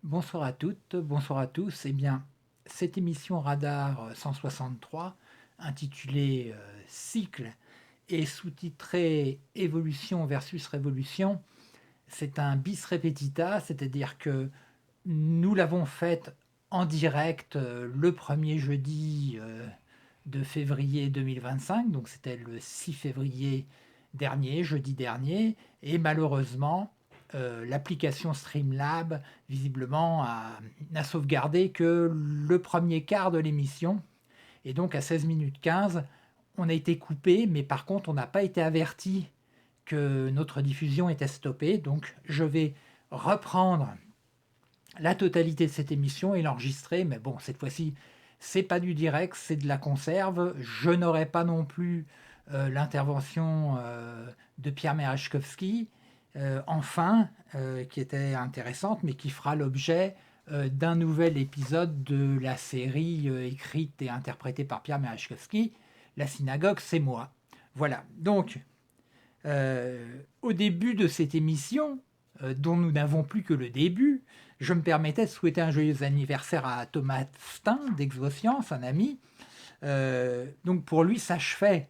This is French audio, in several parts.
Bonsoir à toutes, bonsoir à tous. Eh bien, cette émission Radar 163, intitulée Cycle et sous-titrée Évolution versus Révolution, c'est un bis repetita, c'est-à-dire que nous l'avons faite en direct le premier jeudi de février 2025, donc c'était le 6 février dernier, jeudi dernier, et malheureusement, l'application Streamlab, visiblement, n'a sauvegardé que le premier quart de l'émission, et donc à 16 minutes 15, on a été coupé, mais par contre, on n'a pas été averti que notre diffusion était stoppée, donc je vais reprendre la totalité de cette émission et l'enregistrer, mais bon, cette fois-ci, c'est pas du direct, c'est de la conserve. Je n'aurai pas non plus l'intervention de Pierre Merechkovski, enfin, qui était intéressante, mais qui fera l'objet d'un nouvel épisode de la série écrite et interprétée par Pierre Merechkovski, La synagogue, c'est moi. Voilà, donc au début de cette émission, dont nous n'avons plus que le début, je me permettais de souhaiter un joyeux anniversaire à Thomas Stein d'Exoscience, un ami. Donc pour lui s'achevait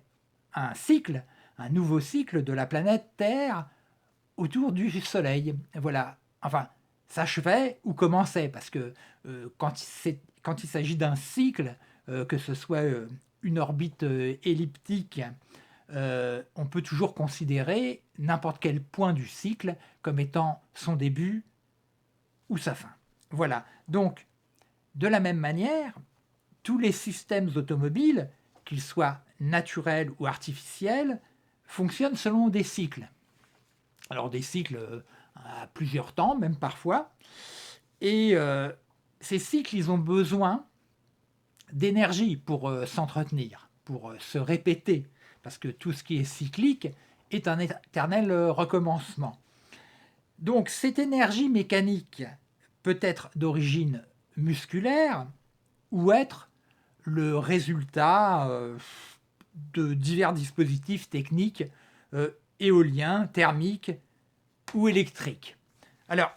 un cycle, un nouveau cycle de la planète Terre autour du Soleil. Voilà, enfin, s'achevait ou commençait, parce que quand il s'agit d'un cycle, que ce soit une orbite elliptique, on peut toujours considérer n'importe quel point du cycle comme étant son début ou sa fin. Voilà. Donc, de la même manière, tous les systèmes automobiles, qu'ils soient naturels ou artificiels, fonctionnent selon des cycles. Alors des cycles à plusieurs temps, même parfois. Et ces cycles, ils ont besoin d'énergie pour s'entretenir, pour se répéter, parce que tout ce qui est cyclique est un éternel recommencement. Donc cette énergie mécanique peut être d'origine musculaire ou être le résultat de divers dispositifs techniques éoliens, thermiques ou électriques. Alors,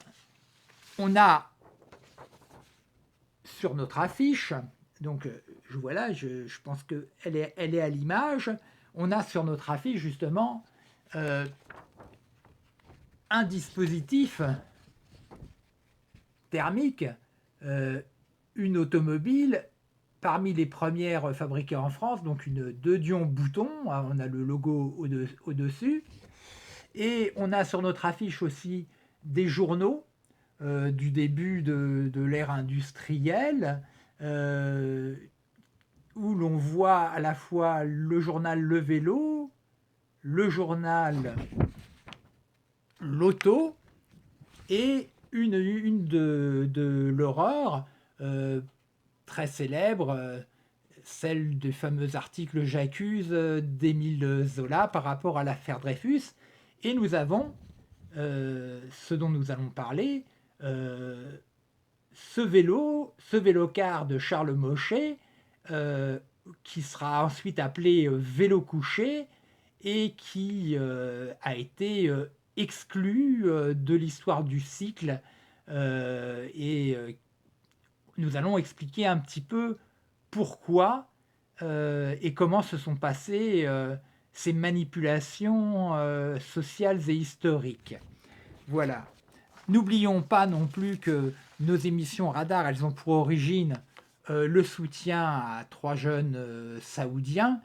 on a sur notre affiche, donc je vois là, je pense qu'elle est à l'image, on a sur notre affiche justement euh, un dispositif thermique, euh, une automobile parmi les premières fabriquées en France, donc une 2 dion bouton, hein, on a le logo au-dessus, et on a sur notre affiche aussi des journaux du début de l'ère industrielle, euh, où l'on voit à la fois le journal Le Vélo, le journal L'Auto et une de l'Aurore, très célèbre, celle du fameux article J'accuse d'Émile Zola par rapport à l'affaire Dreyfus. Et nous avons ce dont nous allons parler, ce vélo-car de Charles Mochet, qui sera ensuite appelé vélo couché et qui a été exclu de l'histoire du cycle. Et nous allons expliquer un petit peu pourquoi et comment se sont passées ces manipulations sociales et historiques. Voilà. N'oublions pas non plus que nos émissions radar, elles ont pour origine le soutien à trois jeunes saoudiens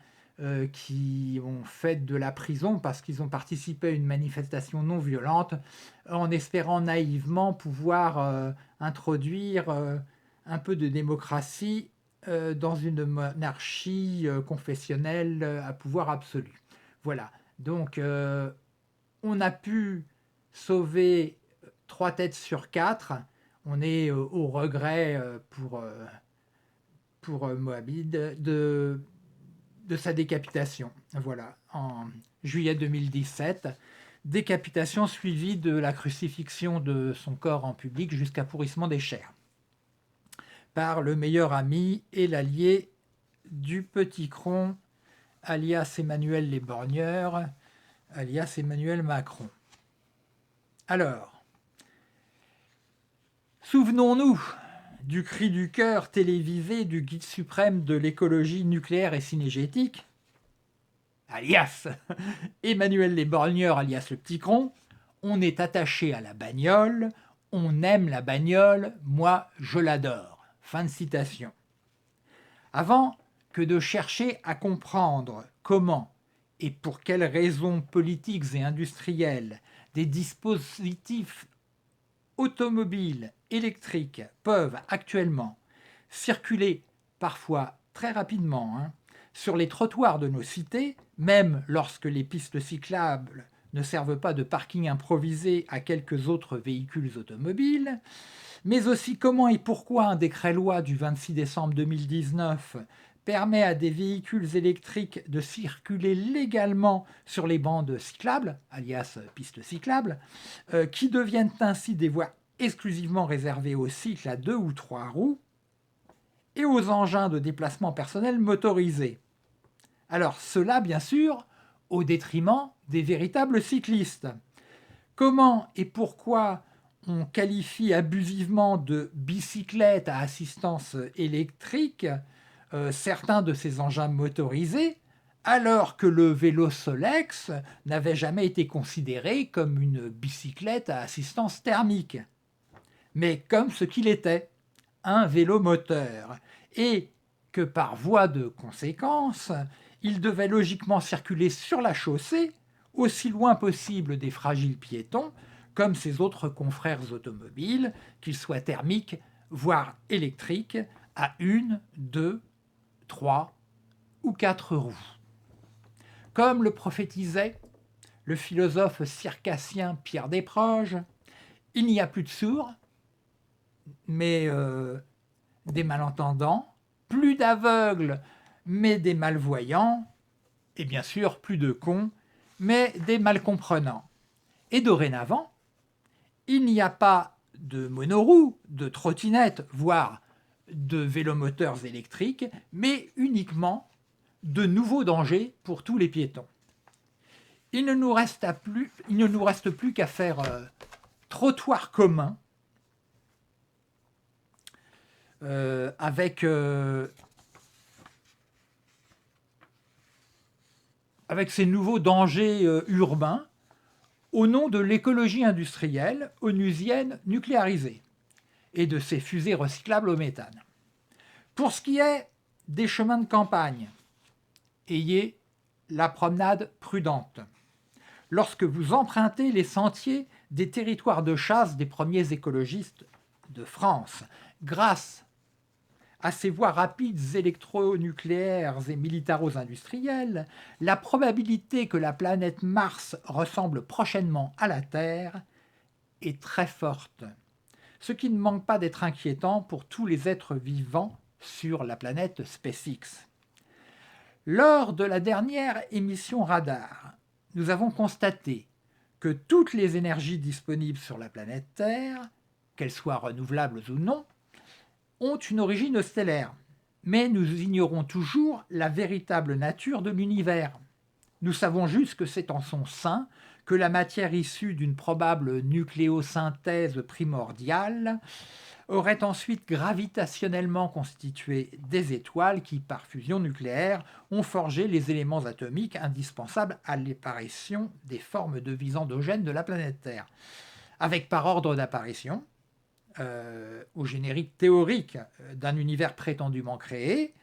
qui ont fait de la prison parce qu'ils ont participé à une manifestation non violente en espérant naïvement pouvoir introduire un peu de démocratie dans une monarchie confessionnelle à pouvoir absolu. Voilà. Donc, on a pu sauver trois têtes sur quatre. On est au regret pour Moabid de sa décapitation. Voilà, en juillet 2017. Décapitation suivie de la crucifixion de son corps en public jusqu'à pourrissement des chairs par le meilleur ami et l'allié du petit cron, alias Emmanuel Les Borgneurs, alias Emmanuel Macron. Alors, Souvenons-nous du cri du cœur télévisé du guide suprême de l'écologie nucléaire et cinégétique, alias Emmanuel Lesborgneurs, alias le Petit Cron. On est attaché à la bagnole, on aime la bagnole, moi je l'adore. Fin de citation. Avant que de chercher à comprendre comment et pour quelles raisons politiques et industrielles des dispositifs automobiles électriques peuvent actuellement circuler parfois très rapidement sur les trottoirs de nos cités, même lorsque les pistes cyclables ne servent pas de parking improvisé à quelques autres véhicules automobiles, mais aussi comment et pourquoi un décret-loi du 26 décembre 2019 permet à des véhicules électriques de circuler légalement sur les bandes cyclables, alias pistes cyclables, qui deviennent ainsi des voies exclusivement réservées aux cycles à 2 ou 3 roues et aux engins de déplacement personnel motorisés. Alors cela, bien sûr, au détriment des véritables cyclistes. Comment et pourquoi on qualifie abusivement de bicyclette à assistance électrique certains de ces engins motorisés, alors que le vélo Solex n'avait jamais été considéré comme une bicyclette à assistance thermique, mais comme ce qu'il était, un vélo moteur, et que par voie de conséquence, il devait logiquement circuler sur la chaussée, aussi loin possible des fragiles piétons, comme ses autres confrères automobiles, qu'ils soient thermiques, voire électriques, à 1, 2, 3 ou 4 roues. Comme le prophétisait le philosophe circassien Pierre Desproges, il n'y a plus de sourds, mais des malentendants, plus d'aveugles, mais des malvoyants, et bien sûr plus de cons, mais des malcomprenants. Et dorénavant, il n'y a pas de monoroues, de trottinettes, voire de vélomoteurs électriques, mais uniquement de nouveaux dangers pour tous les piétons. Il ne nous reste plus qu'à faire trottoir commun avec ces nouveaux dangers urbains au nom de l'écologie industrielle onusienne nucléarisée et de ses fusées recyclables au méthane. Pour ce qui est des chemins de campagne, ayez la promenade prudente. Lorsque vous empruntez les sentiers des territoires de chasse des premiers écologistes de France, grâce à ces voies rapides électronucléaires et militaro-industrielles, la probabilité que la planète Mars ressemble prochainement à la Terre est très forte, ce qui ne manque pas d'être inquiétant pour tous les êtres vivants sur la planète SpaceX. Lors de la dernière émission Radar, nous avons constaté que toutes les énergies disponibles sur la planète Terre, qu'elles soient renouvelables ou non, ont une origine stellaire, mais nous ignorons toujours la véritable nature de l'univers. Nous savons juste que c'est en son sein que la matière issue d'une probable nucléosynthèse primordiale aurait ensuite gravitationnellement constitué des étoiles qui, par fusion nucléaire, ont forgé les éléments atomiques indispensables à l'apparition des formes de vie endogènes de la planète Terre. Avec par ordre d'apparition, au générique théorique d'un univers prétendument créé,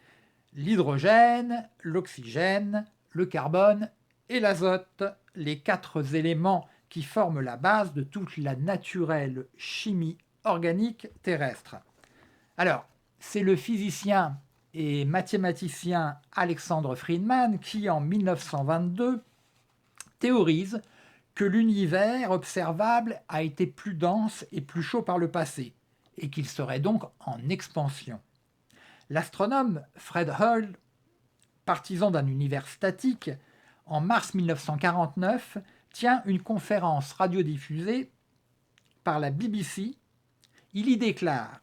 l'hydrogène, l'oxygène, le carbone et l'azote, les 4 éléments qui forment la base de toute la naturelle chimie organique terrestre. Alors, c'est le physicien et mathématicien Alexander Friedman qui, en 1922, théorise que l'univers observable a été plus dense et plus chaud par le passé, et qu'il serait donc en expansion. L'astronome Fred Hoyle, partisan d'un univers statique, en mars 1949, tient une conférence radiodiffusée par la BBC. Il y déclare,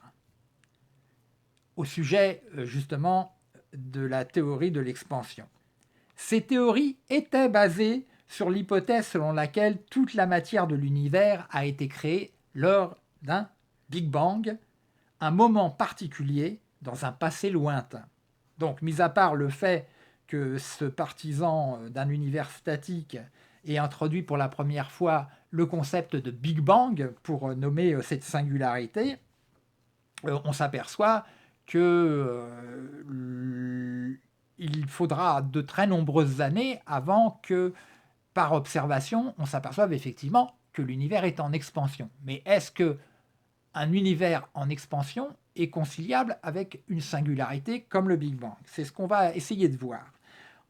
au sujet justement de la théorie de l'expansion, « Ces théories étaient basées sur l'hypothèse selon laquelle toute la matière de l'univers a été créée lors d'un Big Bang, un moment particulier dans un passé lointain. Donc, mis à part le fait que ce partisan d'un univers statique ait introduit pour la première fois le concept de Big Bang pour nommer cette singularité, on s'aperçoit que il faudra de très nombreuses années avant que, par observation, on s'aperçoive effectivement que l'univers est en expansion. Mais est-ce que un univers en expansion est conciliable avec une singularité comme le Big Bang? C'est ce qu'on va essayer de voir.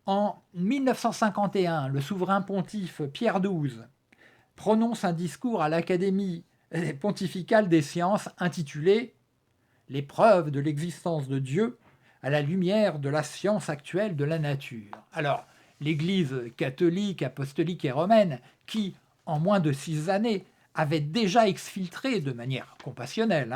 En 1951, le souverain pontife Pierre XII prononce un discours à l'Académie pontificale des sciences intitulé Les preuves de l'existence de Dieu à la lumière de la science actuelle de la nature. Alors, l'Église catholique, apostolique et romaine, qui, en moins de 6 années, avait déjà exfiltré de manière compassionnelle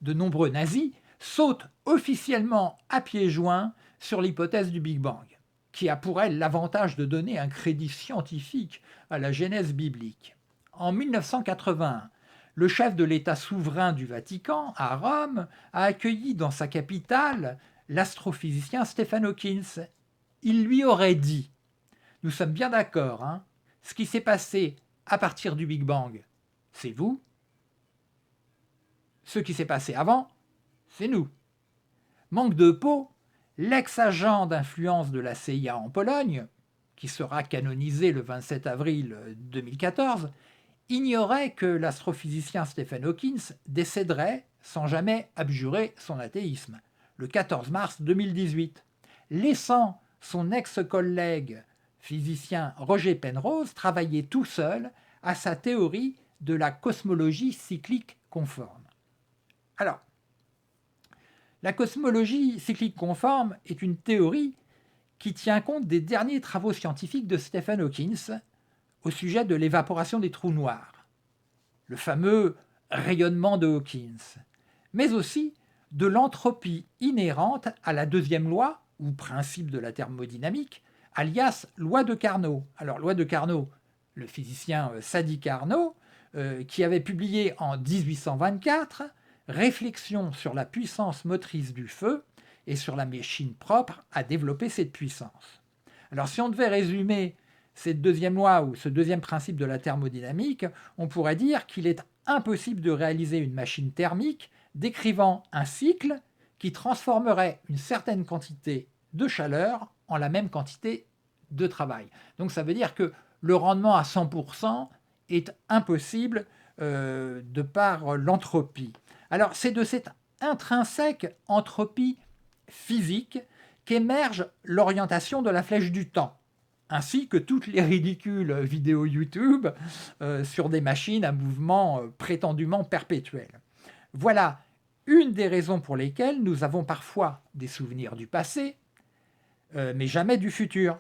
de nombreux nazis, saute officiellement à pieds joints sur l'hypothèse du Big Bang, qui a pour elle l'avantage de donner un crédit scientifique à la genèse biblique. En 1981, le chef de l'État souverain du Vatican, à Rome, a accueilli dans sa capitale l'astrophysicien Stephen Hawking. Il lui aurait dit, nous sommes bien d'accord, ce qui s'est passé à partir du Big Bang, c'est vous. Ce qui s'est passé avant, c'est nous. Manque de peau, l'ex-agent d'influence de la CIA en Pologne, qui sera canonisé le 27 avril 2014, ignorait que l'astrophysicien Stephen Hawking décéderait sans jamais abjurer son athéisme, le 14 mars 2018, laissant son ex-collègue physicien Roger Penrose travailler tout seul à sa théorie de la cosmologie cyclique conforme. Alors, la cosmologie cyclique conforme est une théorie qui tient compte des derniers travaux scientifiques de Stephen Hawking au sujet de l'évaporation des trous noirs, le fameux rayonnement de Hawking, mais aussi de l'entropie inhérente à la deuxième loi, ou principe de la thermodynamique, alias loi de Carnot. Alors, loi de Carnot, le physicien Sadi Carnot, qui avait publié en 1824 Réflexion sur la puissance motrice du feu et sur la machine propre à développer cette puissance. Alors, si on devait résumer cette deuxième loi ou ce deuxième principe de la thermodynamique, on pourrait dire qu'il est impossible de réaliser une machine thermique décrivant un cycle qui transformerait une certaine quantité de chaleur en la même quantité de travail. Donc ça veut dire que le rendement à 100% est impossible de par l'entropie. Alors c'est de cette intrinsèque entropie physique qu'émerge l'orientation de la flèche du temps, ainsi que toutes les ridicules vidéos YouTube sur des machines à mouvement prétendument perpétuel. Voilà une des raisons pour lesquelles nous avons parfois des souvenirs du passé, mais jamais du futur.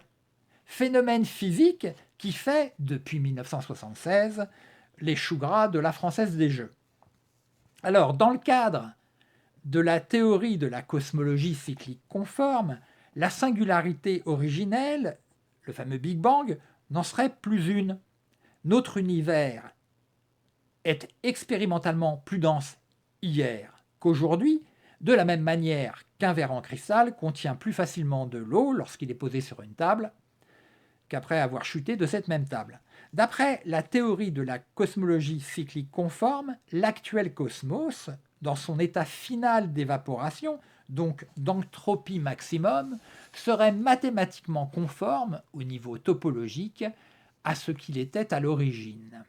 Phénomène physique qui fait, depuis 1976, les choux gras de la Française des Jeux. Alors, dans le cadre de la théorie de la cosmologie cyclique conforme, la singularité originelle, le fameux Big Bang, n'en serait plus une. Notre univers est expérimentalement plus dense hier qu'aujourd'hui, de la même manière qu'un verre en cristal contient plus facilement de l'eau lorsqu'il est posé sur une table qu'après avoir chuté de cette même table. D'après la théorie de la cosmologie cyclique conforme, l'actuel cosmos, dans son état final d'évaporation, donc d'entropie maximum, serait mathématiquement conforme au niveau topologique à ce qu'il était à l'origine.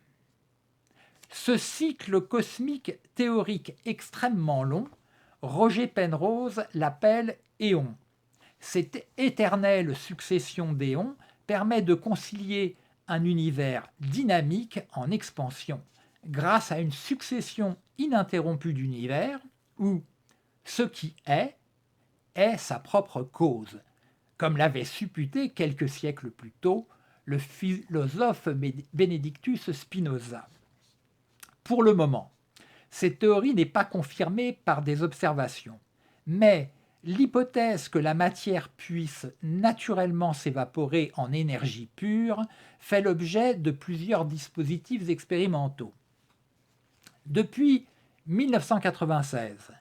Ce cycle cosmique théorique extrêmement long, Roger Penrose l'appelle éon. Cette éternelle succession d'éons permet de concilier un univers dynamique en expansion, grâce à une succession ininterrompue d'univers où ce qui est sa propre cause, comme l'avait supputé quelques siècles plus tôt le philosophe Benedictus Spinoza. Pour le moment, cette théorie n'est pas confirmée par des observations, mais l'hypothèse que la matière puisse naturellement s'évaporer en énergie pure fait l'objet de plusieurs dispositifs expérimentaux. Depuis 1996,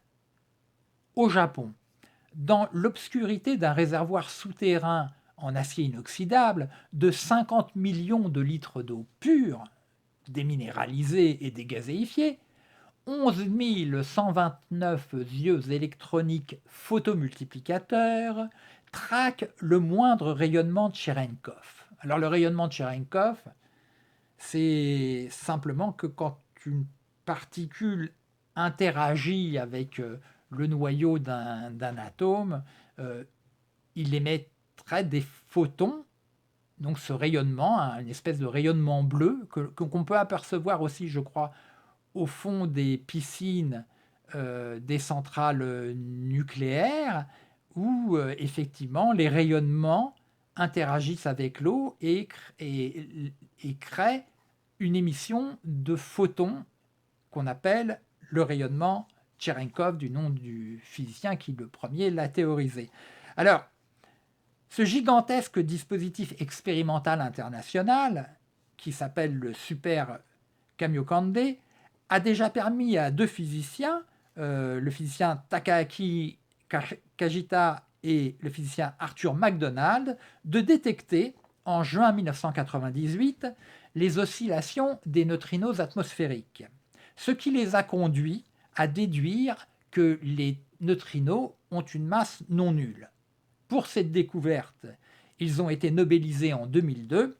au Japon, dans l'obscurité d'un réservoir souterrain en acier inoxydable de 50 millions de litres d'eau pure, déminéralisée et dégazéifiée, 11 129 yeux électroniques photomultiplicateurs traquent le moindre rayonnement de Cherenkov. Alors le rayonnement de Cherenkov, c'est simplement que quand une particule interagit avec le noyau d'un atome, il émettrait des photons, donc ce rayonnement, une espèce de rayonnement bleu qu'on peut apercevoir aussi, je crois, au fond des piscines des centrales nucléaires, où effectivement les rayonnements interagissent avec l'eau et créent une émission de photons qu'on appelle le rayonnement Cherenkov, du nom du physicien qui le premier l'a théorisé. Alors, ce gigantesque dispositif expérimental international, qui s'appelle le Super Kamiokande, a déjà permis à deux physiciens, le physicien Takaaki Kajita et le physicien Arthur MacDonald, de détecter en juin 1998 les oscillations des neutrinos atmosphériques, ce qui les a conduits à déduire que les neutrinos ont une masse non nulle. Pour cette découverte, ils ont été nobelisés en 2002,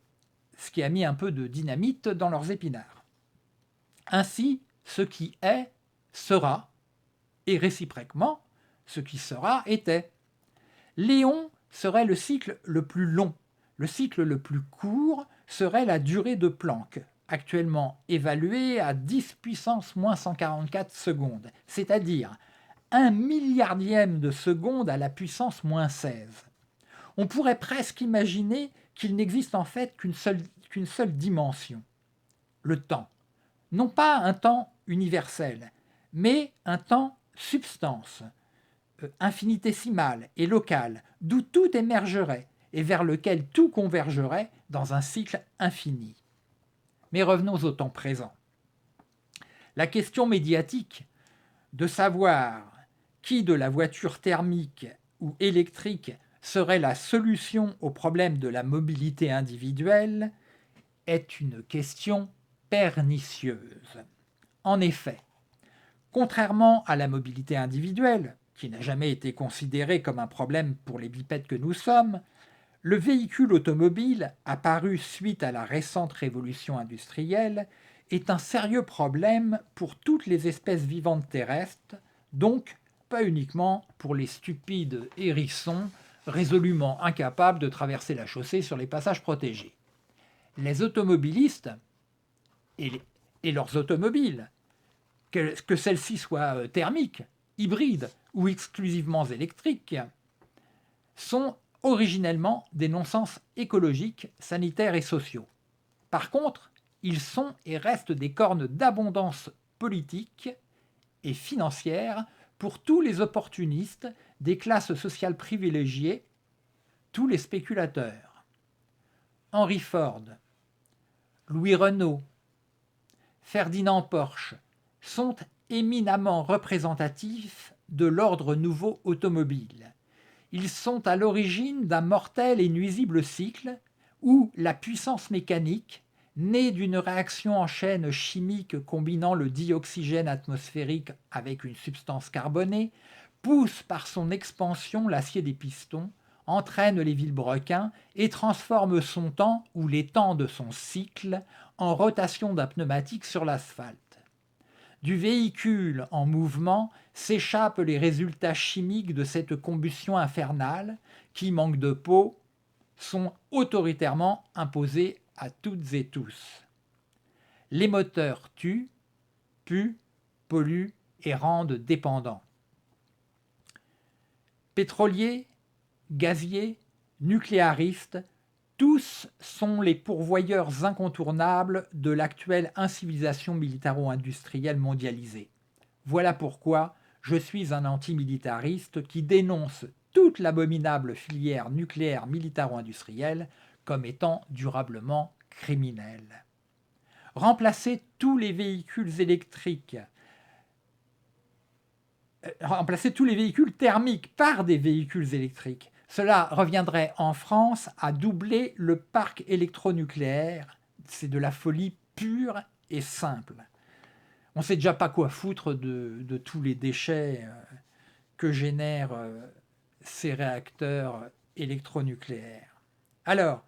ce qui a mis un peu de dynamite dans leurs épinards. Ainsi, ce qui est sera, et réciproquement, ce qui sera était. Léon serait le cycle le plus long. Le cycle le plus court serait la durée de Planck, actuellement évaluée à 10 puissance moins 144 secondes, c'est-à-dire 1 milliardième de seconde à la puissance moins 16. On pourrait presque imaginer qu'il n'existe en fait qu'une seule dimension, le temps. Non pas un temps universel, mais un temps substance, infinitésimal et local, d'où tout émergerait et vers lequel tout convergerait dans un cycle infini. Mais revenons au temps présent. La question médiatique de savoir qui de la voiture thermique ou électrique serait la solution au problème de la mobilité individuelle est une question pernicieuse. En effet, contrairement à la mobilité individuelle, qui n'a jamais été considérée comme un problème pour les bipèdes que nous sommes, le véhicule automobile, apparu suite à la récente révolution industrielle, est un sérieux problème pour toutes les espèces vivantes terrestres, donc pas uniquement pour les stupides hérissons résolument incapables de traverser la chaussée sur les passages protégés. Les automobilistes et leurs automobiles, que celles-ci soient thermiques, hybrides ou exclusivement électriques, sont originellement des non-sens écologiques, sanitaires et sociaux. Par contre, ils sont et restent des cornes d'abondance politique et financière pour tous les opportunistes des classes sociales privilégiées, tous les spéculateurs. Henry Ford, Louis Renault, Ferdinand Porsche sont éminemment représentatifs de l'ordre nouveau automobile. Ils sont à l'origine d'un mortel et nuisible cycle où la puissance mécanique, née d'une réaction en chaîne chimique combinant le dioxygène atmosphérique avec une substance carbonée, pousse par son expansion l'acier des pistons, entraîne les vilebrequins et transforme son temps ou les temps de son cycle en rotation d'un pneumatique sur l'asphalte. Du véhicule en mouvement s'échappent les résultats chimiques de cette combustion infernale qui, manque de peau, sont autoritairement imposés à toutes et tous. Les moteurs tuent, puent, polluent et rendent dépendants. Pétroliers, gaziers, nucléaristes, tous sont les pourvoyeurs incontournables de l'actuelle incivilisation militaro-industrielle mondialisée. Voilà pourquoi je suis un antimilitariste qui dénonce toute l'abominable filière nucléaire militaro-industrielle comme étant durablement criminelle. Remplacer tous les véhicules électriques remplacer tous les véhicules thermiques par des véhicules électriques. Cela reviendrait en France à doubler le parc électronucléaire. C'est de la folie pure et simple. On ne sait déjà pas quoi foutre de tous les déchets que génèrent ces réacteurs électronucléaires. Alors,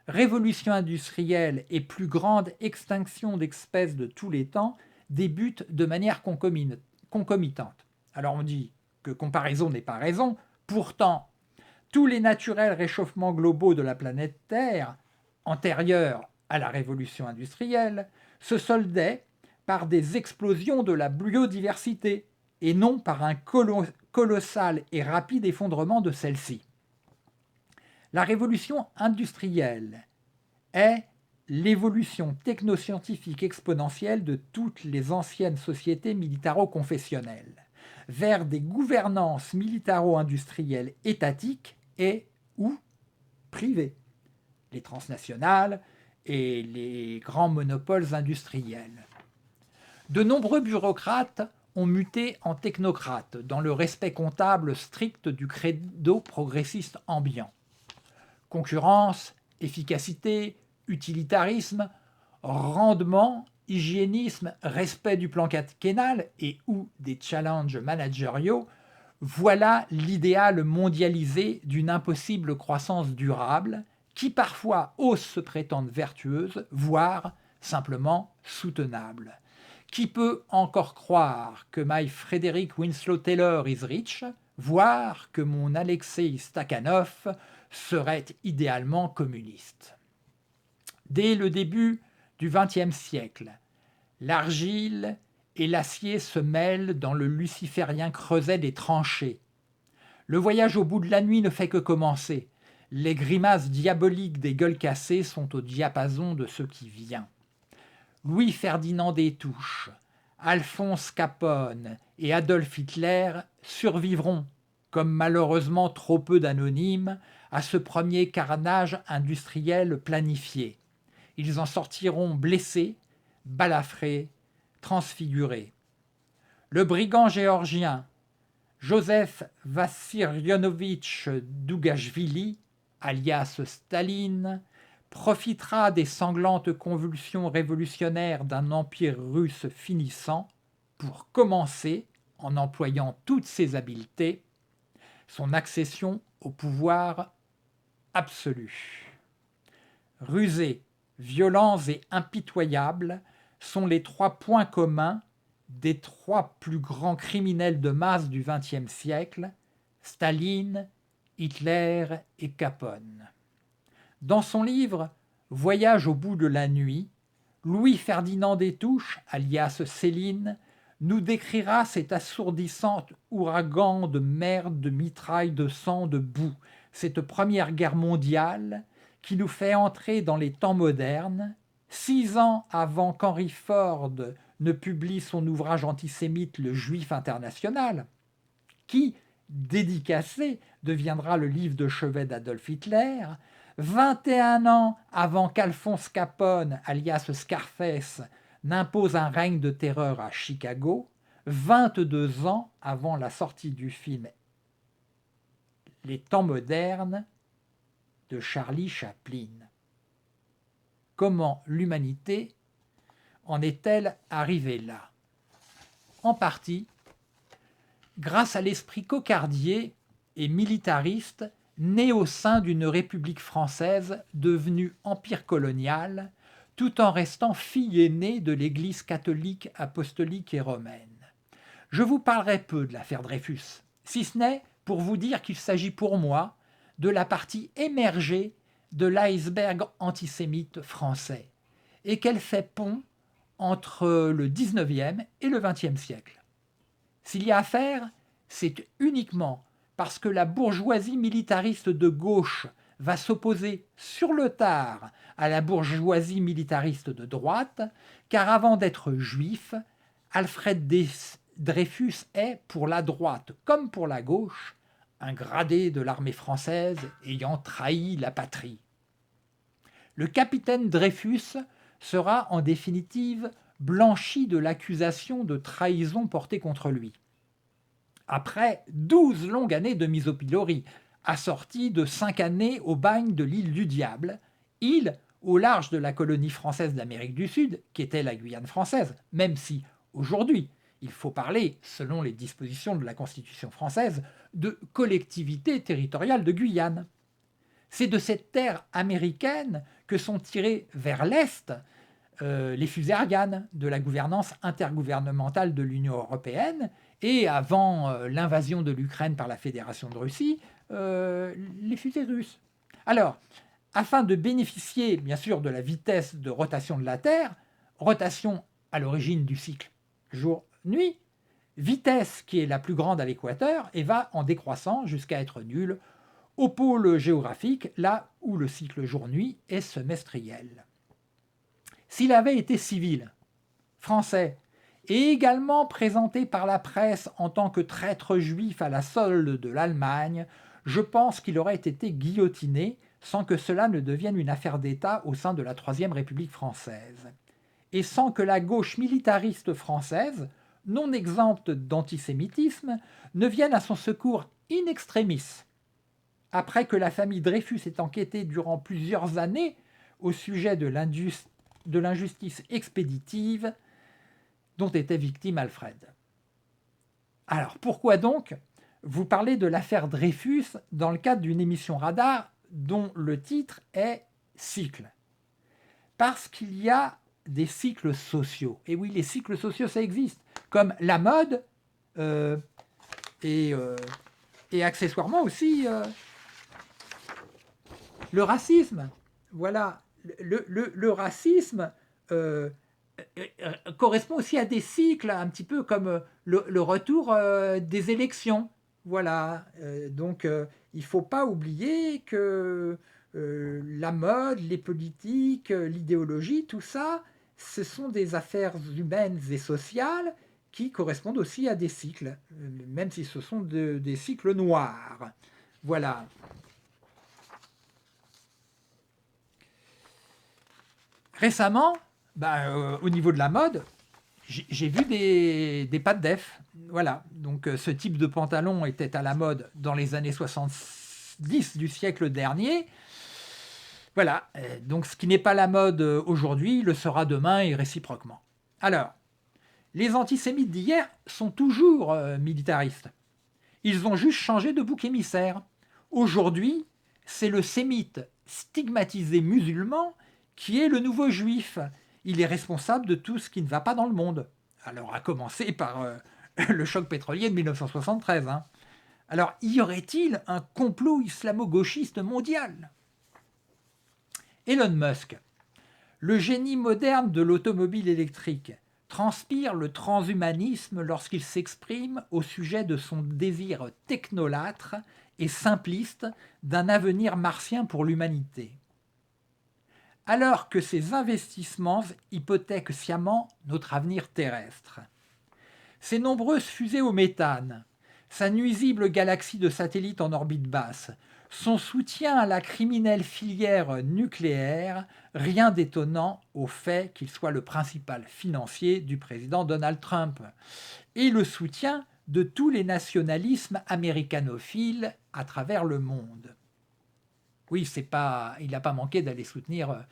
révolution industrielle et plus grande extinction d'espèces de tous les temps débutent de manière concomitante. Alors on dit que comparaison n'est pas raison, pourtant tous les naturels réchauffements globaux de la planète Terre, antérieurs à la révolution industrielle, se soldaient par des explosions de la biodiversité et non par un colossal et rapide effondrement de celle-ci. La révolution industrielle est l'évolution technoscientifique exponentielle de toutes les anciennes sociétés militaro-confessionnelles vers des gouvernances militaro-industrielles étatiques et ou privées, les transnationales et les grands monopoles industriels. De nombreux bureaucrates ont muté en technocrates dans le respect comptable strict du credo progressiste ambiant. Concurrence, efficacité, utilitarisme, rendement, hygiénisme, respect du plan quinquennal et ou des challenges managériaux, voilà l'idéal mondialisé d'une impossible croissance durable qui parfois ose se prétendre vertueuse, voire simplement soutenable. Qui peut encore croire que my Frederick Winslow Taylor is rich, voire que mon Alexei Stakhanov serait idéalement communiste? Dès le début du XXe siècle, l'argile et l'acier se mêlent dans le luciférien creuset des tranchées. Le voyage au bout de la nuit ne fait que commencer. Les grimaces diaboliques des gueules cassées sont au diapason de ce qui vient. Louis-Ferdinand Destouches, Alphonse Capone et Adolf Hitler survivront, comme malheureusement trop peu d'anonymes, à ce premier carnage industriel planifié. Ils en sortiront blessés, balafrés, transfigurés. Le brigand géorgien Joseph Vassirionovitch Dougachvili, alias Staline, profitera des sanglantes convulsions révolutionnaires d'un empire russe finissant pour commencer, en employant toutes ses habiletés, son accession au pouvoir absolu. Rusés, violents et impitoyables sont les trois points communs des trois plus grands criminels de masse du XXe siècle, Staline, Hitler et Capone. Dans son livre « Voyage au bout de la nuit », Louis-Ferdinand Destouches, alias Céline, nous décrira cet assourdissant ouragan de merde, de mitraille, de sang, de boue, cette première guerre mondiale qui nous fait entrer dans les temps modernes, 6 ans avant qu'Henry Ford ne publie son ouvrage antisémite « Le Juif international », qui, dédicacé, deviendra le livre de chevet d'Adolf Hitler, 21 ans avant qu'Alphonse Capone, alias Scarface, n'impose un règne de terreur à Chicago, 22 ans avant la sortie du film Les temps modernes de Charlie Chaplin. Comment l'humanité en est-elle arrivée là? En partie grâce à l'esprit cocardier et militariste né au sein d'une république française devenue empire colonial, tout en restant fille aînée de l'Église catholique, apostolique et romaine. Je vous parlerai peu de l'affaire Dreyfus, si ce n'est pour vous dire qu'il s'agit pour moi de la partie émergée de l'iceberg antisémite français et qu'elle fait pont entre le 19e et le 20e siècle. S'il y a affaire, c'est uniquement parce que la bourgeoisie militariste de gauche va s'opposer sur le tard à la bourgeoisie militariste de droite, car avant d'être juif, Alfred Dreyfus est, pour la droite comme pour la gauche, un gradé de l'armée française ayant trahi la patrie. Le capitaine Dreyfus sera en définitive blanchi de l'accusation de trahison portée contre lui. après 12 longues années de mise au pilori, assorties de 5 années au bagne de l'île du Diable, île au large de la colonie française d'Amérique du Sud, qui était la Guyane française, même si, aujourd'hui, il faut parler, selon les dispositions de la Constitution française, de collectivité territoriale de Guyane. C'est de cette terre américaine que sont tirés vers l'Est les fusées Ariane de la gouvernance intergouvernementale de l'Union européenne et avant l'invasion de l'Ukraine par la Fédération de Russie, les fusées russes. Alors, afin de bénéficier bien sûr de la vitesse de rotation de la Terre, rotation à l'origine du cycle jour-nuit, vitesse qui est la plus grande à l'équateur et va en décroissant jusqu'à être nulle au pôle géographique, là où le cycle jour-nuit est semestriel. S'il avait été civil, français, et également présenté par la presse en tant que traître juif à la solde de l'Allemagne, je pense qu'il aurait été guillotiné sans que cela ne devienne une affaire d'État au sein de la Troisième République française, et sans que la gauche militariste française, non exempte d'antisémitisme, ne vienne à son secours in extremis, après que la famille Dreyfus ait enquêté durant plusieurs années au sujet de l'injustice expéditive dont était victime Alfred. Alors, pourquoi donc vous parlez de l'affaire Dreyfus dans le cadre d'une émission Radar dont le titre est « Cycle » ? Parce qu'il y a des cycles sociaux. Et oui, les cycles sociaux, ça existe. Comme la mode et accessoirement aussi le racisme. Voilà. Le racisme correspond aussi à des cycles, un petit peu comme le retour des élections. Voilà. Donc, il ne faut pas oublier que la mode, les politiques, l'idéologie, tout ça, ce sont des affaires humaines et sociales qui correspondent aussi à des cycles, même si ce sont des cycles noirs. Voilà. Récemment, au niveau de la mode, j'ai vu des pattes def. Voilà. Donc, ce type de pantalon était à la mode dans les années 70 du siècle dernier. Voilà. Donc, ce qui n'est pas la mode aujourd'hui, le sera demain et réciproquement. Alors, les antisémites d'hier sont toujours militaristes. Ils ont juste changé de bouc émissaire. Aujourd'hui, c'est le sémite stigmatisé musulman qui est le nouveau juif. Il est responsable de tout ce qui ne va pas dans le monde. Alors, à commencer par le choc pétrolier de 1973. Hein. Alors, y aurait-il un complot islamo-gauchiste mondial ? Elon Musk, le génie moderne de l'automobile électrique, transpire le transhumanisme lorsqu'il s'exprime au sujet de son désir technolâtre et simpliste d'un avenir martien pour l'humanité. Alors que ses investissements hypothèquent sciemment notre avenir terrestre. Ses nombreuses fusées au méthane, sa nuisible galaxie de satellites en orbite basse, son soutien à la criminelle filière nucléaire, rien d'étonnant au fait qu'il soit le principal financier du président Donald Trump, et le soutien de tous les nationalismes américanophiles à travers le monde. Oui, il n'a pas manqué d'aller soutenir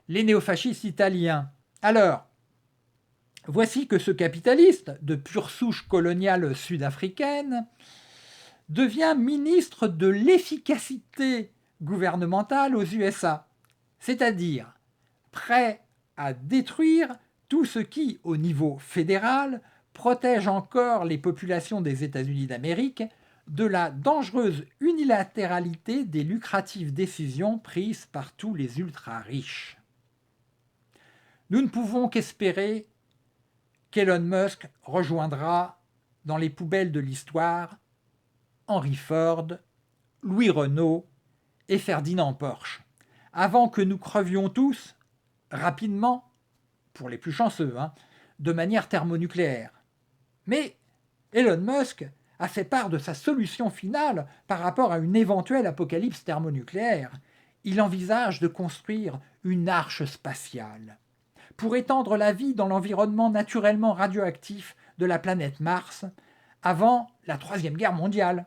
les néofascistes italiens. Alors, voici que ce capitaliste, de pure souche coloniale sud-africaine, devient ministre de l'efficacité gouvernementale aux USA, c'est-à-dire prêt à détruire tout ce qui, au niveau fédéral, protège encore les populations des États-Unis d'Amérique de la dangereuse unilatéralité des lucratives décisions prises par tous les ultra-riches. Nous ne pouvons qu'espérer qu'Elon Musk rejoindra dans les poubelles de l'histoire Henry Ford, Louis Renault et Ferdinand Porsche, avant que nous crevions tous, rapidement, pour les plus chanceux, de manière thermonucléaire. Mais Elon Musk a fait part de sa solution finale par rapport à une éventuelle apocalypse thermonucléaire. Il envisage de construire une arche spatiale pour étendre la vie dans l'environnement naturellement radioactif de la planète Mars, avant la Troisième Guerre mondiale.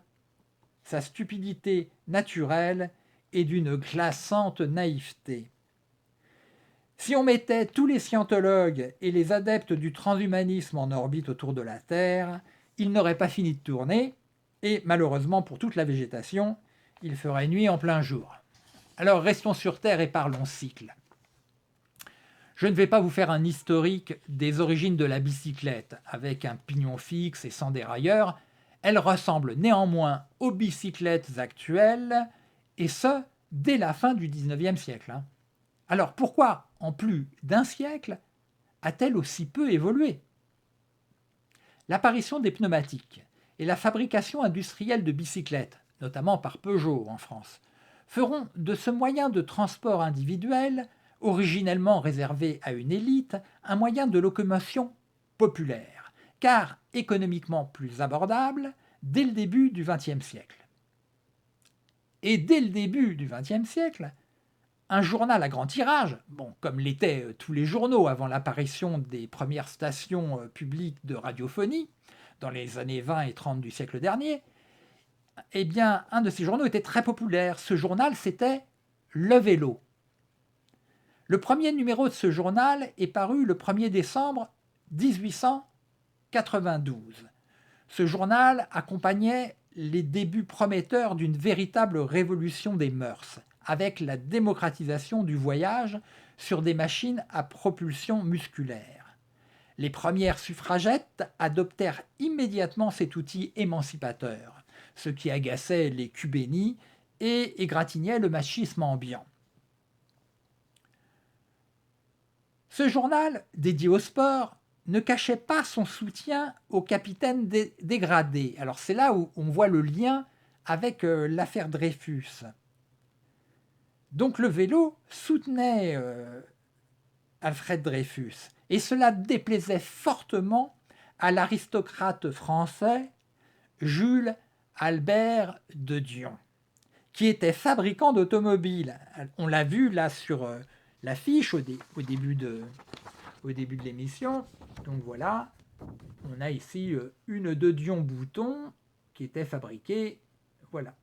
Sa stupidité naturelle est d'une glaçante naïveté. Si on mettait tous les scientologues et les adeptes du transhumanisme en orbite autour de la Terre, ils n'auraient pas fini de tourner, et malheureusement pour toute la végétation, il ferait nuit en plein jour. Alors restons sur Terre et parlons cycle. Je ne vais pas vous faire un historique des origines de la bicyclette, avec un pignon fixe et sans dérailleur. Elle ressemble néanmoins aux bicyclettes actuelles, et ce, dès la fin du XIXe siècle. Alors pourquoi, en plus d'un siècle, a-t-elle aussi peu évolué? L'apparition des pneumatiques et la fabrication industrielle de bicyclettes, notamment par Peugeot en France, feront de ce moyen de transport individuel, originellement réservé à une élite, un moyen de locomotion populaire, car économiquement plus abordable dès le début du XXe siècle. Et dès le début du XXe siècle, un journal à grand tirage, comme l'étaient tous les journaux avant l'apparition des premières stations publiques de radiophonie, dans les années 20 et 30 du siècle dernier, eh bien, un de ces journaux était très populaire. Ce journal, c'était Le Vélo. Le premier numéro de ce journal est paru le 1er décembre 1892. Ce journal accompagnait les débuts prometteurs d'une véritable révolution des mœurs, avec la démocratisation du voyage sur des machines à propulsion musculaire. Les premières suffragettes adoptèrent immédiatement cet outil émancipateur, ce qui agaçait les cubénis et égratignait le machisme ambiant. Ce journal, dédié au sport, ne cachait pas son soutien aux capitaines dégradés. Alors c'est là où on voit le lien avec l'affaire Dreyfus. Donc le vélo soutenait Alfred Dreyfus, et cela déplaisait fortement à l'aristocrate français Jules Albert de Dion, qui était fabricant d'automobiles. On l'a vu là sur l'affiche au début de l'émission. Donc voilà, on a ici une de Dion Bouton qui était fabriquée, voilà,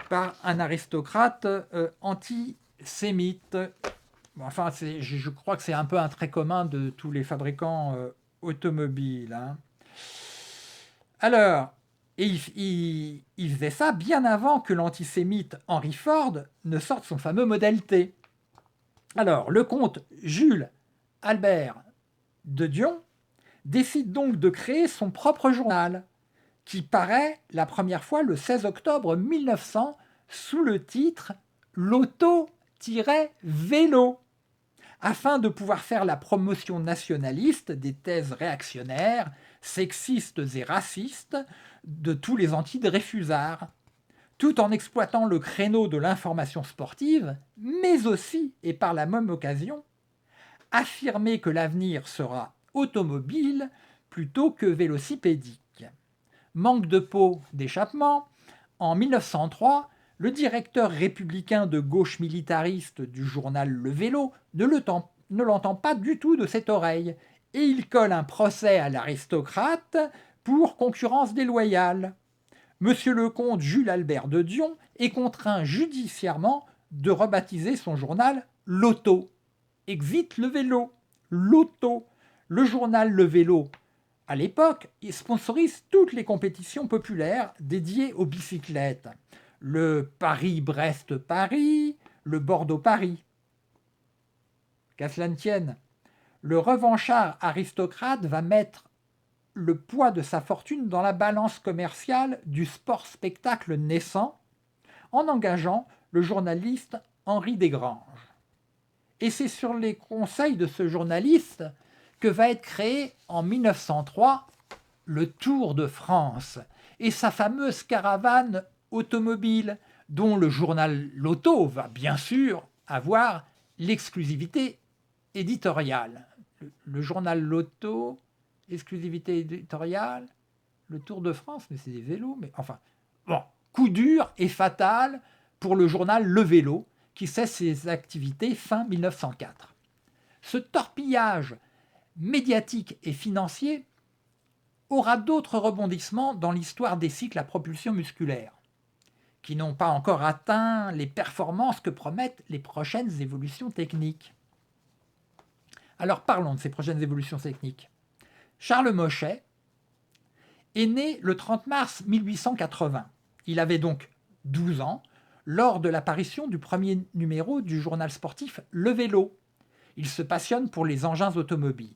par un aristocrate antisémite. Enfin, je crois que c'est un peu un trait commun de tous les fabricants automobiles. Alors, il faisait ça bien avant que l'antisémite Henry Ford ne sorte son fameux modèle T. Alors, le comte Jules Albert de Dion décide donc de créer son propre journal, qui paraît la première fois le 16 octobre 1900 sous le titre « L'auto-vélo », afin de pouvoir faire la promotion nationaliste des thèses réactionnaires, sexistes et racistes de tous les anti-dreyfusards, tout en exploitant le créneau de l'information sportive, mais aussi, et par la même occasion, affirmer que l'avenir sera automobile plutôt que vélocipédique. Manque de pot d'échappement, en 1903, le directeur républicain de gauche militariste du journal Le Vélo ne l'entend pas du tout de cette oreille, et il colle un procès à l'aristocrate pour concurrence déloyale. Monsieur le comte Jules Albert de Dion est contraint judiciairement de rebaptiser son journal L'Auto. Exit Le Vélo, L'Auto. Le journal Le Vélo, à l'époque, il sponsorise toutes les compétitions populaires dédiées aux bicyclettes. Le Paris-Brest-Paris, le Bordeaux-Paris. Qu'à cela ne tienne, le revanchard aristocrate va mettre le poids de sa fortune dans la balance commerciale du sport-spectacle naissant en engageant le journaliste Henri Desgranges. Et c'est sur les conseils de ce journaliste que va être créé en 1903 le Tour de France et sa fameuse caravane automobile dont le journal L'Auto va bien sûr avoir l'exclusivité éditoriale. Le journal L'Auto, exclusivité éditoriale, le Tour de France, mais c'est des vélos, mais enfin, bon, coup dur et fatal pour le journal Le Vélo qui cesse ses activités fin 1904. Ce torpillage médiatique et financier aura d'autres rebondissements dans l'histoire des cycles à propulsion musculaire, qui n'ont pas encore atteint les performances que promettent les prochaines évolutions techniques. Alors parlons de ces prochaines évolutions techniques. Charles Mochet est né le 30 mars 1880. Il avait donc 12 ans lors de l'apparition du premier numéro du journal sportif Le Vélo. Il se passionne pour les engins automobiles.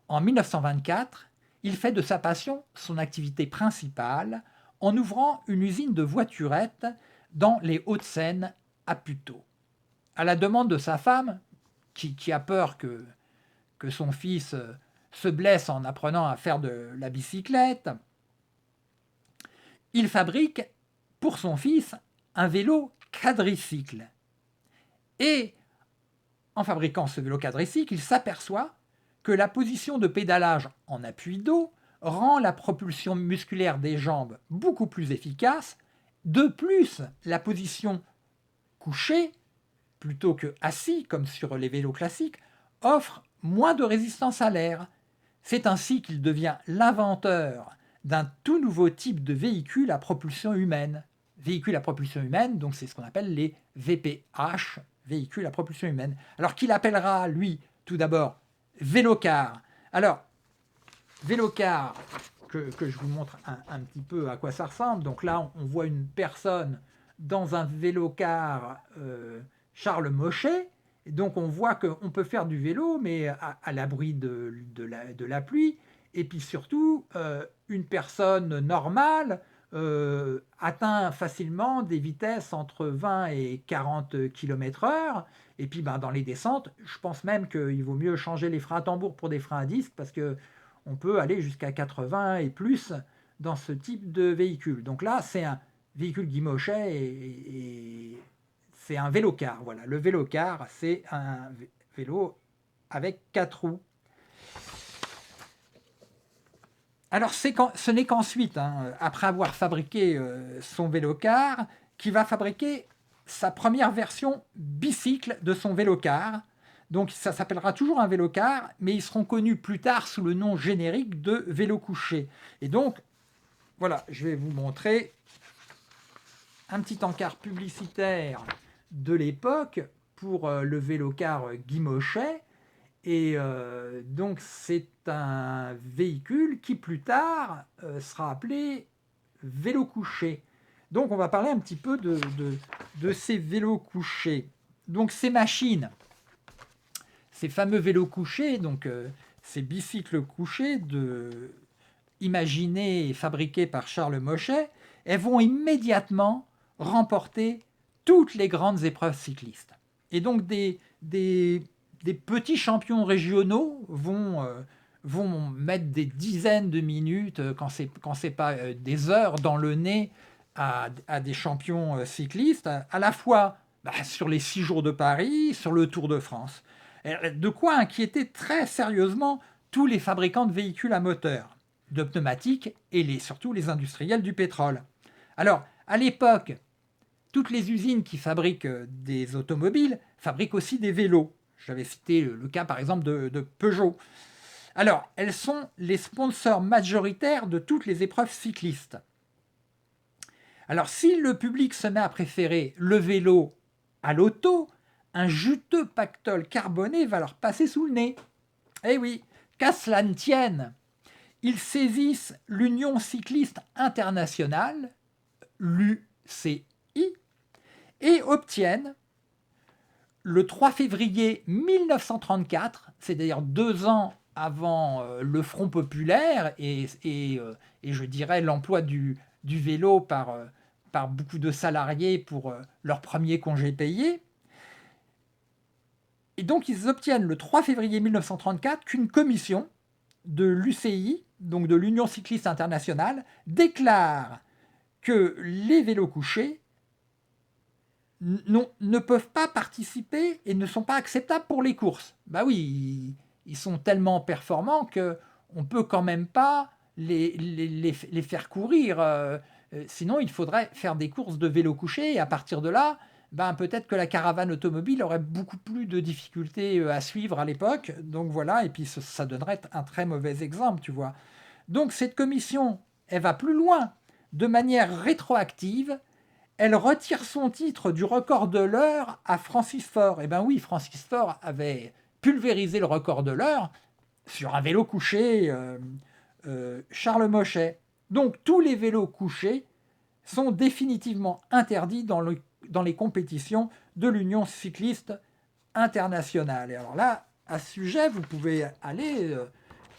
En 1924, il fait de sa passion son activité principale en ouvrant une usine de voiturettes dans les Hauts-de-Seine à Puteaux. À la demande de sa femme, qui a peur que son fils se blesse en apprenant à faire de la bicyclette, il fabrique pour son fils un vélo quadricycle. Et en fabriquant ce vélo quadricycle, il s'aperçoit que la position de pédalage en appui dos rend la propulsion musculaire des jambes beaucoup plus efficace. De plus, la position couchée, plutôt que assis comme sur les vélos classiques, offre moins de résistance à l'air. C'est ainsi qu'il devient l'inventeur d'un tout nouveau type de véhicule à propulsion humaine. Véhicule à propulsion humaine, donc c'est ce qu'on appelle les VPH, véhicules à propulsion humaine. Alors qu'il appellera, lui, tout d'abord, vélocar. Alors, vélocar, que je vous montre un petit peu à quoi ça ressemble. Donc là, on voit une personne dans un vélocar Charles Mochet. Et donc on voit qu'on peut faire du vélo, mais à l'abri de la pluie. Et puis surtout, une personne normale atteint facilement des vitesses entre 20 et 40 km/h. Et puis dans les descentes, je pense même qu'il vaut mieux changer les freins à tambour pour des freins à disque parce qu'on peut aller jusqu'à 80 et plus dans ce type de véhicule. Donc là, c'est un véhicule Guy Mochet et c'est un vélocar. Voilà, le vélocar, c'est un vélo avec 4 roues. Alors, ce n'est qu'ensuite, après avoir fabriqué son vélocar, qu'il va fabriquer sa première version bicycle de son vélocar. Donc, ça s'appellera toujours un vélocar, mais ils seront connus plus tard sous le nom générique de vélo couché. Et donc, voilà, je vais vous montrer un petit encart publicitaire de l'époque pour le vélocar Guy Mochet. Et donc c'est un véhicule qui plus tard sera appelé vélo couché. Donc on va parler un petit peu de ces vélos couchés. Donc ces machines, ces fameux vélos couchés, donc ces bicycles couchés imaginés et fabriqués par Charles Mochet, elles vont immédiatement remporter toutes les grandes épreuves cyclistes. Et donc des petits champions régionaux vont mettre des dizaines de minutes, quand c'est pas des heures, dans le nez à des champions cyclistes, à la fois sur les 6 jours de Paris, sur le Tour de France. De quoi inquiéter très sérieusement tous les fabricants de véhicules à moteur, de pneumatiques et surtout les industriels du pétrole. Alors, à l'époque, toutes les usines qui fabriquent des automobiles fabriquent aussi des vélos. J'avais cité le cas par exemple de Peugeot. Alors, elles sont les sponsors majoritaires de toutes les épreuves cyclistes. Alors, si le public se met à préférer le vélo à l'auto, un juteux pactole carboné va leur passer sous le nez. Eh oui, qu'à cela ne tienne, ils saisissent l'Union cycliste internationale, l'UCI, et obtiennent le 3 février 1934, c'est d'ailleurs 2 ans avant le Front populaire et je dirais l'emploi du vélo par beaucoup de salariés pour leur premier congé payé. Et donc ils obtiennent le 3 février 1934 qu'une commission de l'UCI, donc de l'Union cycliste internationale, déclare que les vélos couchés ne peuvent pas participer et ne sont pas acceptables pour les courses. Bah oui, ils sont tellement performants qu'on ne peut quand même pas les faire courir. Sinon, il faudrait faire des courses de vélo couché et à partir de là, peut-être que la caravane automobile aurait beaucoup plus de difficultés à suivre à l'époque. Donc voilà, et puis ça donnerait un très mauvais exemple, tu vois. Donc cette commission, elle va plus loin. De manière rétroactive, elle retire son titre du record de l'heure à Francis Ford. Eh bien oui, Francis Ford avait pulvérisé le record de l'heure sur un vélo couché Charles Mochet. Donc tous les vélos couchés sont définitivement interdits dans les compétitions de l'Union cycliste internationale. Et alors là, à ce sujet, vous pouvez aller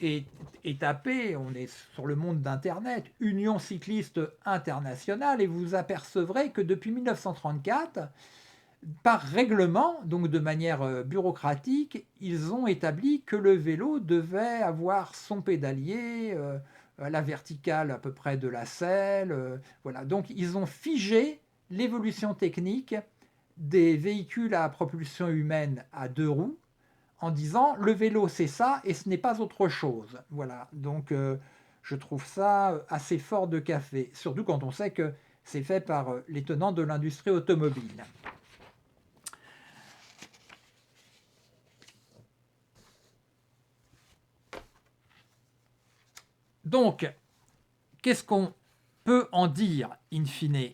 et taper, on est sur le monde d'Internet, Union cycliste internationale, et vous apercevrez que depuis 1934, par règlement, donc de manière bureaucratique, ils ont établi que le vélo devait avoir son pédalier, la verticale à peu près de la selle. Voilà. Donc ils ont figé l'évolution technique des véhicules à propulsion humaine à deux roues en disant le vélo c'est ça et ce n'est pas autre chose. Voilà. Donc je trouve ça assez fort de café, surtout quand on sait que c'est fait par les tenants de l'industrie automobile. Donc, qu'est-ce qu'on peut en dire in fine?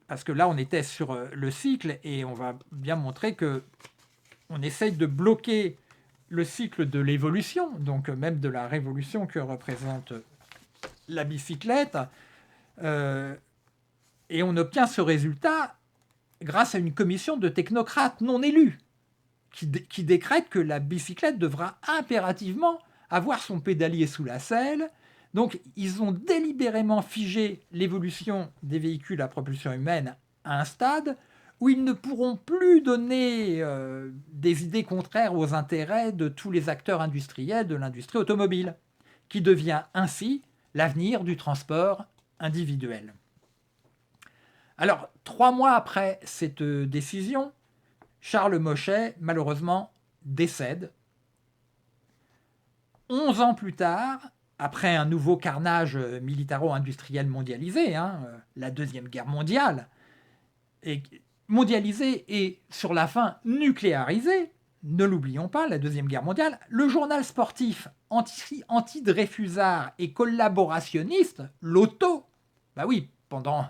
Parce que là, on était sur le cycle et on va bien montrer que on essaye de bloquer le cycle de l'évolution, donc même de la révolution que représente la bicyclette, et on obtient ce résultat grâce à une commission de technocrates non élus qui décrète que la bicyclette devra impérativement avoir son pédalier sous la selle. Donc, ils ont délibérément figé l'évolution des véhicules à propulsion humaine à un stade où ils ne pourront plus donner des idées contraires aux intérêts de tous les acteurs industriels de l'industrie automobile, qui devient ainsi l'avenir du transport individuel. Alors, 3 mois après cette décision, Charles Mochet, malheureusement, décède. 11 ans plus tard, après un nouveau carnage militaro-industriel mondialisé, la Deuxième Guerre mondiale, et mondialisé et sur la fin nucléarisé, ne l'oublions pas, la Deuxième Guerre mondiale, le journal sportif anti-Dreyfusard et collaborationniste, l'Auto, bah oui, pendant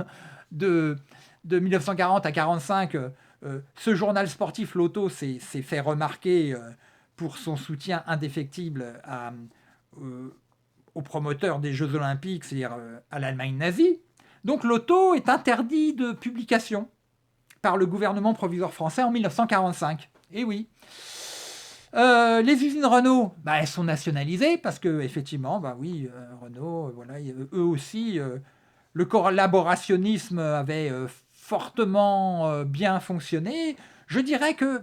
de 1940 à 1945, ce journal sportif, l'Auto, s'est fait remarquer pour son soutien indéfectible aux promoteurs des Jeux Olympiques, c'est-à-dire à l'Allemagne nazie. Donc l'Auto est interdit de publication par le gouvernement provisoire français en 1945. Et oui. Les usines Renault, elles sont nationalisées parce que effectivement, oui, Renault, voilà, eux aussi, le collaborationnisme avait fortement bien fonctionné. Je dirais que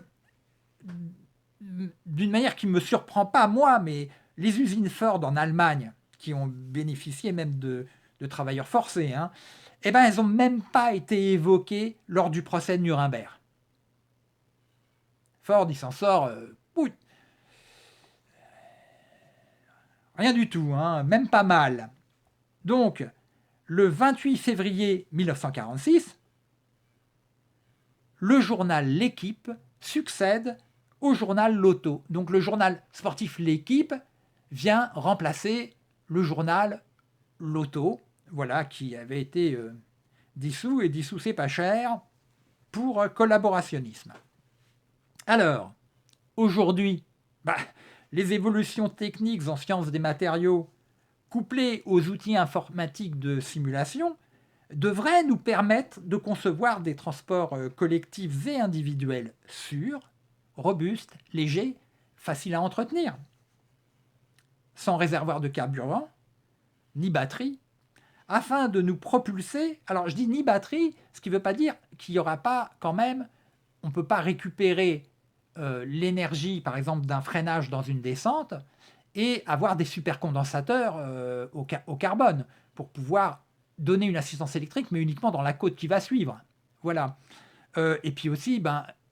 d'une manière qui ne me surprend pas moi, mais les usines Ford en Allemagne, qui ont bénéficié même de travailleurs forcés, elles n'ont même pas été évoquées lors du procès de Nuremberg. Ford, il s'en sort, rien du tout, même pas mal. Donc, le 28 février 1946, le journal L'Équipe succède au journal L'Auto. Donc le journal sportif L'Équipe vient remplacer le journal L'Auto, voilà, qui avait été dissous, et dissous c'est pas cher, pour collaborationnisme. Alors, aujourd'hui, les évolutions techniques en sciences des matériaux, couplées aux outils informatiques de simulation, devraient nous permettre de concevoir des transports collectifs et individuels sûrs, robustes, légers, faciles à entretenir, sans réservoir de carburant, ni batterie, afin de nous propulser. Alors je dis ni batterie, ce qui ne veut pas dire qu'il n'y aura pas quand même, on ne peut pas récupérer l'énergie, par exemple, d'un freinage dans une descente et avoir des supercondensateurs au carbone pour pouvoir donner une assistance électrique, mais uniquement dans la côte qui va suivre. Voilà. Et puis aussi,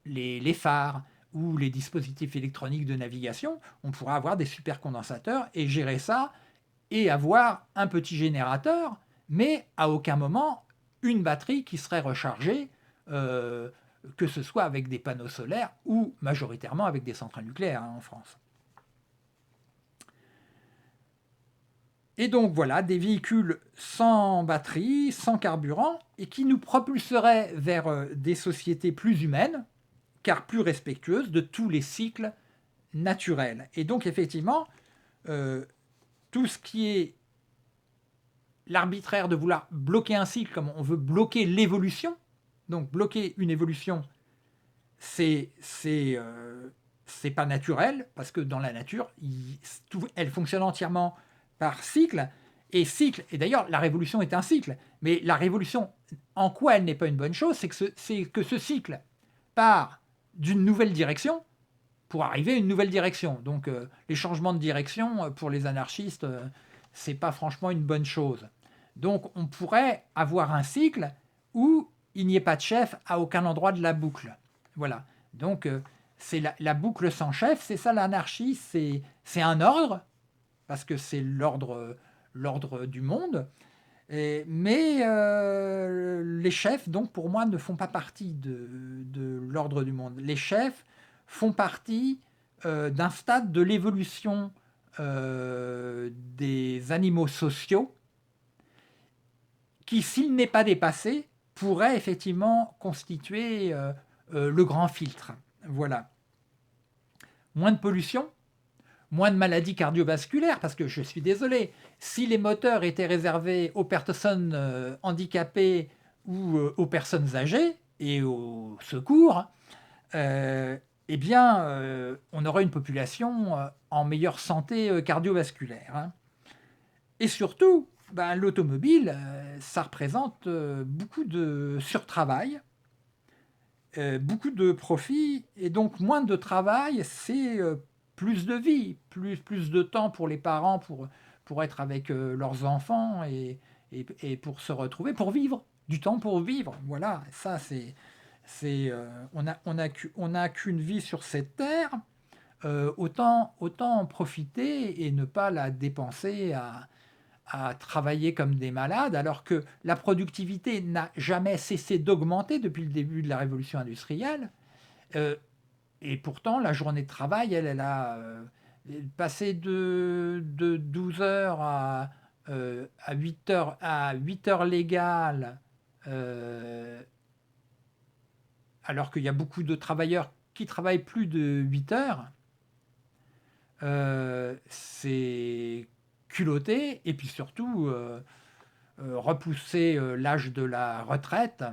les phares ou les dispositifs électroniques de navigation, on pourra avoir des supercondensateurs et gérer ça et avoir un petit générateur, mais à aucun moment une batterie qui serait rechargée, que ce soit avec des panneaux solaires ou majoritairement avec des centrales nucléaires en France. Et donc voilà, des véhicules sans batterie, sans carburant, et qui nous propulseraient vers des sociétés plus humaines, car plus respectueuses de tous les cycles naturels. Et donc effectivement, euh, tout ce qui est l'arbitraire de vouloir bloquer un cycle, comme on veut bloquer l'évolution, donc bloquer une évolution, c'est pas naturel, parce que dans la nature, elle fonctionne entièrement par cycle, et d'ailleurs la révolution est un cycle, mais la révolution, en quoi elle n'est pas une bonne chose, c'est que ce cycle part d'une nouvelle direction pour arriver à une nouvelle direction. Donc les changements de direction, pour les anarchistes, c'est pas franchement une bonne chose. Donc on pourrait avoir un cycle où il n'y ait pas de chef à aucun endroit de la boucle. Voilà. Donc c'est la boucle sans chef, c'est ça l'anarchie, c'est un ordre, parce que c'est l'ordre du monde. Mais les chefs, donc pour moi, ne font pas partie de l'ordre du monde. Les chefs font partie d'un stade de l'évolution des animaux sociaux qui, s'il n'est pas dépassé, pourrait effectivement constituer le grand filtre. Voilà. Moins de pollution, moins de maladies cardiovasculaires, parce que je suis désolé, si les moteurs étaient réservés aux personnes handicapées ou aux personnes âgées et au secours, eh bien, on aurait une population en meilleure santé cardiovasculaire. Hein. Et surtout, ben, l'automobile, ça représente beaucoup de surtravail, beaucoup de profit, et donc moins de travail, c'est plus de vie, plus de temps pour les parents pour être avec leurs enfants et pour se retrouver, pour vivre, du temps pour vivre. Voilà, ça on n'a qu'une vie sur cette terre, autant en profiter et ne pas la dépenser à travailler comme des malades, alors que la productivité n'a jamais cessé d'augmenter depuis le début de la révolution industrielle. Euh, et pourtant, la journée de travail, elle a passé de 12 heures à 8 heures, à 8 heures légales, euh, alors qu'il y a beaucoup de travailleurs qui travaillent plus de 8 heures. C'est culotté, et puis surtout, repousser l'âge de la retraite,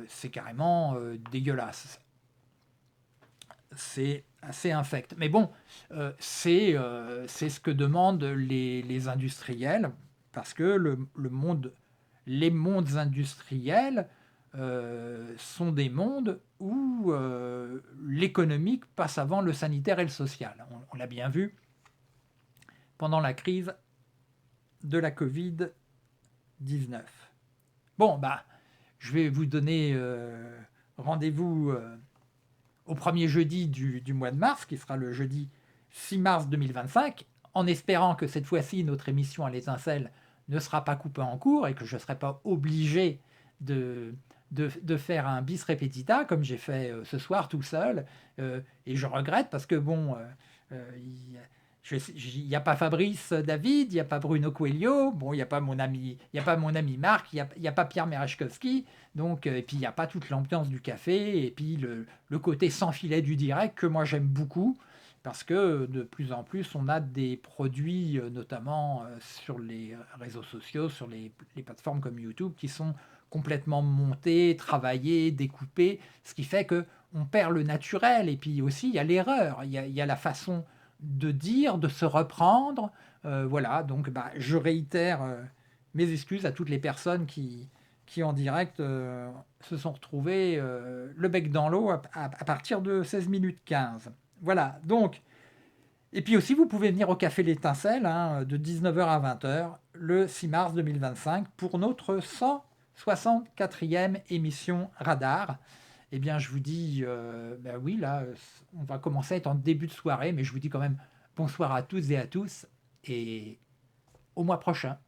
c'est carrément dégueulasse. C'est assez infect. Mais bon, c'est ce que demandent les industriels, parce que les mondes industriels sont des mondes où l'économique passe avant le sanitaire et le social. On l'a bien vu pendant la crise de la Covid-19. Bon, bah, je vais vous donner rendez-vous au premier jeudi du mois de mars, qui sera le jeudi 6 mars 2025, en espérant que cette fois-ci, notre émission à l'étincelle ne sera pas coupée en cours et que je ne serai pas obligé de faire un bis repetita, comme j'ai fait ce soir tout seul. Et je regrette parce que, bon, il n'y a pas Fabrice David, il n'y a pas Bruno Coelho, bon, il n'y a pas mon ami Marc, il n'y a pas Pierre Merechkowski, donc, et puis il n'y a pas toute l'ambiance du café, et puis le côté sans filet du direct que moi j'aime beaucoup, parce que de plus en plus on a des produits, notamment sur les réseaux sociaux, sur les plateformes comme YouTube, qui sont complètement montés, travaillés, découpés, ce qui fait que on perd le naturel, et puis aussi il y a l'erreur, il y a la façon de dire, de se reprendre. Voilà, donc bah, je réitère mes excuses à toutes les personnes qui en direct se sont retrouvées le bec dans l'eau à partir de 16 minutes 15. Voilà, donc, et puis aussi vous pouvez venir au Café L'Étincelle hein, de 19h à 20h le 6 mars 2025 pour notre 164e émission Radar. Eh bien, je vous dis, ben oui, là, on va commencer à être en début de soirée, mais je vous dis quand même bonsoir à toutes et à tous, et au mois prochain.